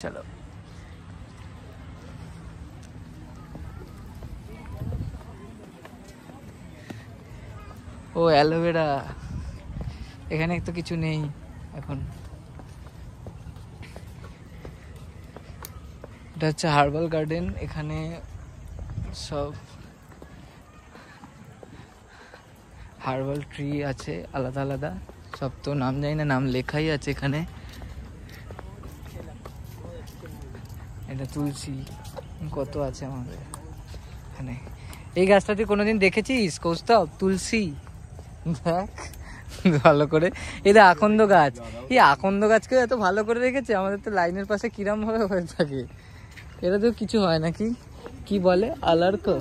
চলো ও অ্যালোভেরা এখানে তো কিছু নেই এখন। এটা হচ্ছে হার্বাল গার্ডেন। এখানে সব হার্বাল ট্রি আছে আলাদা আলাদা, সব তো নাম জানি না, নাম লেখাই আছে এখানে। এটা তুলসী কত আছে আমাদের এখানে। এই গাছটা তুই কোনোদিন দেখেছিস কৌস্তব? তুলসী দেখ ভালো করে। এটা আকন্দ গাছ, এই আকন্দ গাছকে এত ভালো করে রেখেছে। আমাদের তো লাইনের পাশে কিরম ভাবে হয়ে থাকে, এটা তো কিছু হয় নাকি। কি বলে আলার্কা,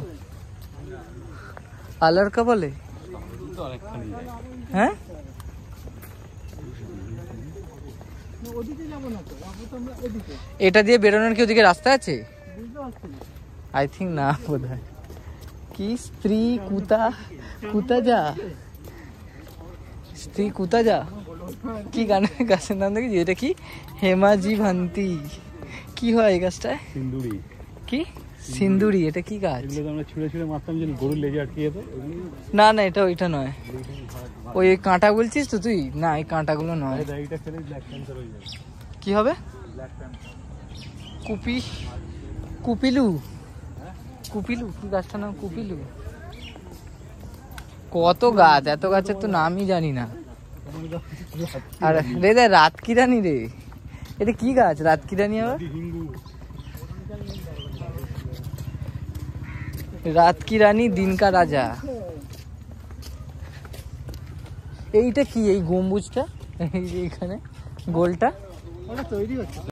আলার্কা বলে হ্যাঁ। এটা দিয়ে বেরোনোর কি ওদিকে রাস্তা আছে? আই থিঙ্ক না, বোধ হয়। কি স্ত্রী কুতা কুতা যা, স্ত্রী কুতা যা, কি গানের গাছের নাম দেখি? এটা কি হেমাজি ভান্তি, কি হয় এই গাছটায়? সিন্দুরি। কি সিন্দুরি? এটা কি গাছ? আমরা ছুঁড়ে ছুঁড়ে মারতাম যে গরুর লেজে আটকে যেত। না না, এটা ওইটা নয়। ওই কাঁটা বলছিস তো তুই? না, এই কাঁটাগুলো নয়। কি হবে? কুপি, কুপিলু, কুপিলু কি গাছটার নাম? কুপিলু। কত গাছ, এত গাছের তো নামই জানি না। আর রে দে রাত কিরানি রে, এটা কি গাছ? রাত কিরানি আবার রাত কি রানী দিন কা রাজা। এইটা কি? এই গম্বুজটা এইখানে গোলটা তৈরি হচ্ছে।